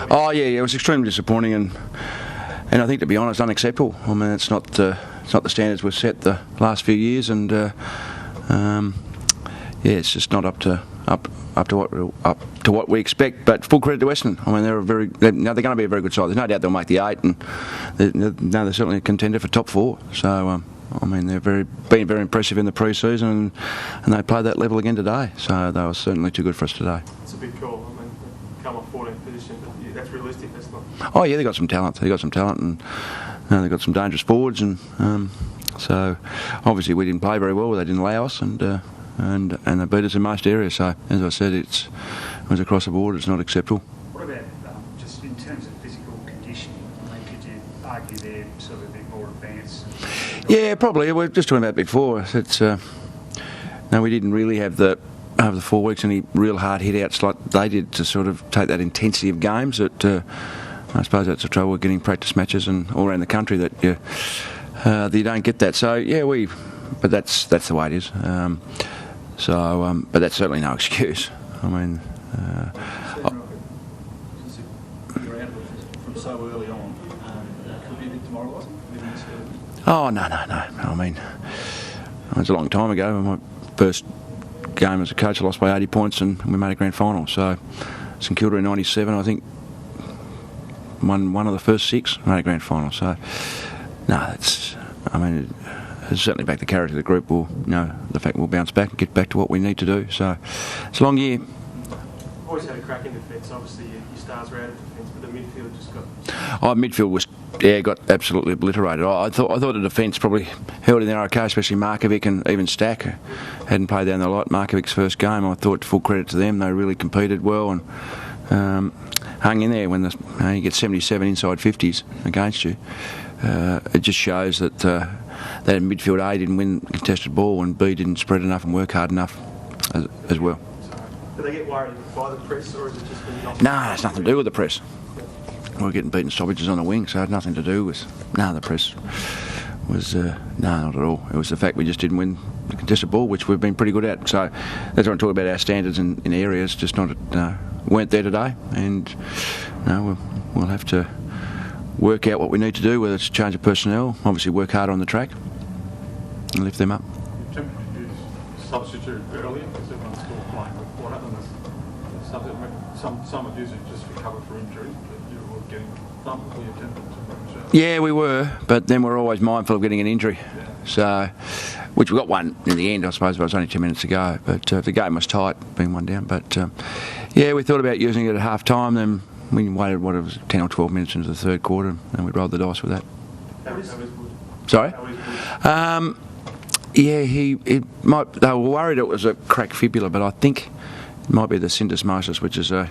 Oh yeah, it was extremely disappointing, and I think, to be honest, unacceptable. I mean, it's not the standards we've set the last few years, and it's just not up to what we expect. But full credit to Western. I mean, they're going to be a very good side. There's no doubt they'll make the 8, and they're certainly a contender for top 4. So I mean, they've been very impressive in the pre-season, and they played that level again today. So they were certainly too good for us today. It's a big call. I mean, come off 14th position, but that's realistic. That's not. Oh yeah, they got some talent. And they've got some dangerous forwards, and so obviously we didn't play very well. They didn't allow us, and they beat us in most areas. So as I said, it was across the board. It's not acceptable. What about just in terms of physical conditioning? I mean, could you argue they're sort of a bit more advanced? Yeah, probably. We were just talking about it before. It's no, we didn't really have over the 4 weeks any real hard hit-outs like they did to sort of take that intensity of games. That I suppose that's the trouble with getting practice matches and all around the country, that you don't get that. So yeah, but that's the way it is. But that's certainly no excuse. I mean, you're out of it from so early on. Could be a bit demoralising. Oh no. I mean, it was a long time ago. My first game as a coach, I lost by 80 points, and we made a grand final. So St Kilda in '97, I think, won one of the first 6, made a grand final. So no, it's certainly back the character of the group. We'll the fact we'll bounce back and get back to what we need to do. So it's a long year. Always had a crack in defence. Obviously, your stars were out of defence, but the midfield just got. Midfield got absolutely obliterated. I thought the defence probably held in there okay, especially Markovic and even Stack hadn't played down the lot. Markovic's first game, I thought, full credit to them. They really competed well and hung in there when you get 77 inside 50s against you. It just shows that that midfield A didn't win contested ball, and B didn't spread enough and work hard enough as well. Do they get worried by the press, or is it just when you're No, it's nothing to do with the press. We're getting beaten stoppages on the wing, so it had nothing to do with. No, the press was not at all. It was the fact we just didn't win the contested ball, which we've been pretty good at. So that's what I'm talking about. Our standards in areas just weren't there today, and we'll have to work out what we need to do, whether it's change of personnel, obviously work hard on the track and lift them up. You attempted to use substitute earlier because everyone's still playing with water, and some have used it just for cover for injury, but you were getting thumped. We attempted to. Yeah, we were, but then we're always mindful of getting an injury. Yeah. So, which we got one in the end, I suppose, but it was only 2 minutes ago. But the game was tight, being one down. But yeah, we thought about using it at half time, then we waited, it was 10 or 12 minutes into the third quarter, and we rolled the dice with that. How is Wood? Sorry? How is Wood? Yeah, they were worried it was a cracked fibula, but I think it might be the syndesmosis, which is a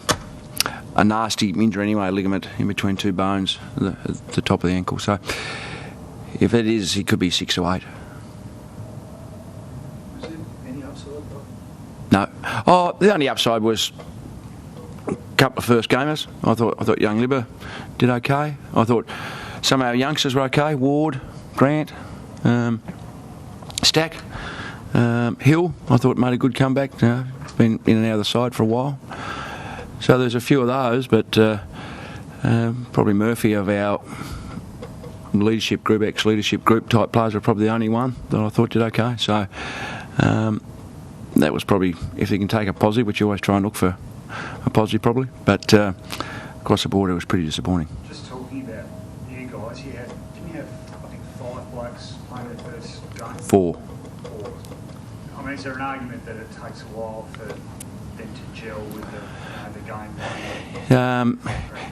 nasty injury anyway, a ligament in between 2 bones at the top of the ankle. So if it is, he could be 6 to 8. Was there any upside? No. Oh, the only upside was a couple of first gamers. I thought young Libber did okay. I thought some of our youngsters were okay. Ward, Grant, Stack, Hill, I thought made a good comeback. Been in and out of the side for a while. So there's a few of those, but probably Murphy of our leadership group, ex-leadership group type players were probably the only one that I thought did okay. So that was probably, if they can take a positive, which you always try and look for a positive probably, but across the board it was pretty disappointing. Just talking about you guys, didn't you have, I think, 5 blokes playing their first game? 4. I mean, is there an argument that it takes a while for them to gel with the game?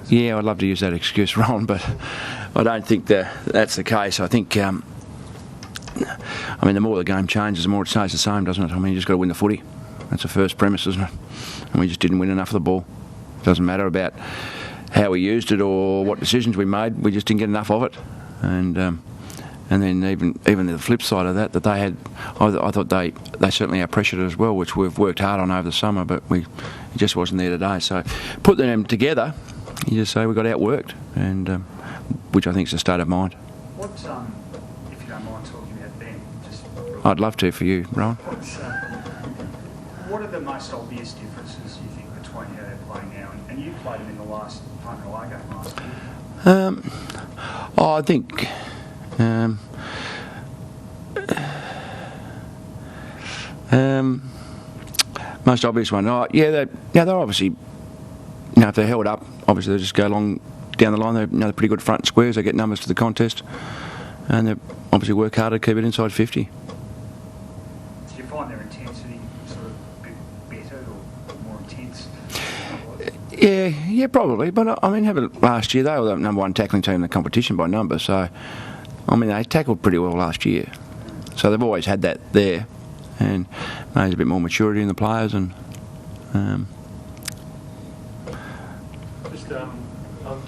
Yeah, I'd love to use that excuse, Ron, but I don't think that's the case. I think, the more the game changes, the more it stays the same, doesn't it? I mean, you just got to win the footy. That's the first premise, isn't it? And we just didn't win enough of the ball. It doesn't matter about how we used it or what decisions we made. We just didn't get enough of it. And then even the flip side of that they had, I thought they certainly outpressured it as well, which we've worked hard on over the summer, but it just wasn't there today. So put them together, you just say we got outworked, and which I think is a state of mind. What, if you don't mind talking about them, just... I'd love to for you, Rowan. What are the most obvious differences you think between how they're playing now, and you played them in the last home and away game last year. I think most obvious one. They're obviously, if they're held up, obviously they just go along down the line. They're pretty good front and squares. They get numbers to the contest, and they obviously work hard to keep it inside 50. Do you find their intensity sort of a bit better or more intense? Yeah, probably. But I mean, last year they were the number one tackling team in the competition by number. So, I mean, they tackled pretty well last year. So they've always had that there, and maybe there's a bit more maturity in the players. And just on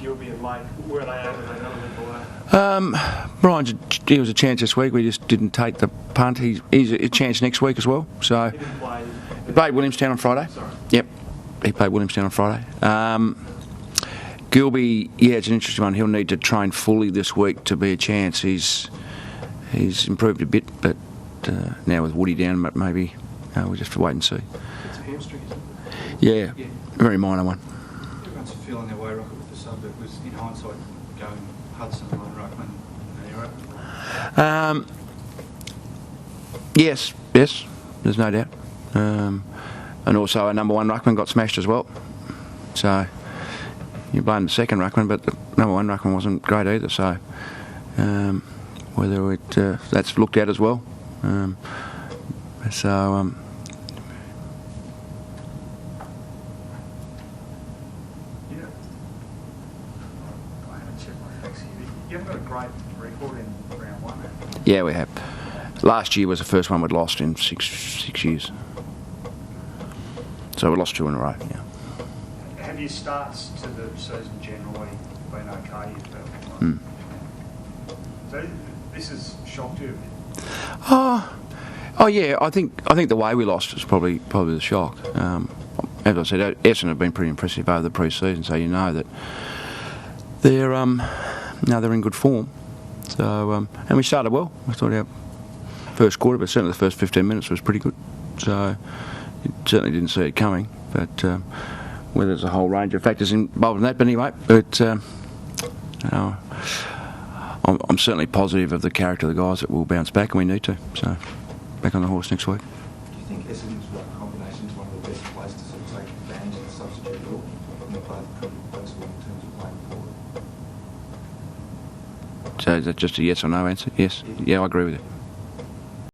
Gilby and Lake, where are they at? Are they another week away? Brian's he was a chance this week. We just didn't take the punt. He's a chance next week as well. So He didn't play. he played Williamstown on Friday. Sorry. Yep, he played Williamstown on Friday. Gilby, it's an interesting one. He'll need to train fully this week to be a chance. He's improved a bit, but now with Woody down, maybe we'll just have to wait and see. It's a hamstring, isn't it? Yeah, Yeah. a very minor one. Everyone's feeling their way, Rocket, with the sub that was, in hindsight, going Hudson, Lone Ruckman, and Era. Yes, there's no doubt. And also our number one ruckman got smashed as well. So you blame the second ruckman, but the number one ruckman wasn't great either. So whether that's looked at as well. Yeah. I haven't checked my facts here. You haven't got a great record in round one, have you? Yeah, we have. Last year was the first one we'd lost in six years. So we lost 2 in a row. Yeah. Have your starts to the season generally been okay? You felt? Mm. So this has shocked you a bit. Oh yeah. I think the way we lost is probably the shock. As I said, Essendon have been pretty impressive over the pre-season, so you know that they're they're in good form. So and we started well. I thought our first quarter, but certainly the first 15 minutes was pretty good. So you certainly didn't see it coming. But whether there's a whole range of factors involved in that, but anyway, I'm certainly positive of the character of the guys that will bounce back, and we need to. So back on the horse next week. Do you think Essendon's ruck combination is one of the best places to sort of take advantage of the substitute rule? And they're both pretty flexible in terms of playing forward. So is that just a yes or no answer? Yes. Yeah, I agree with you.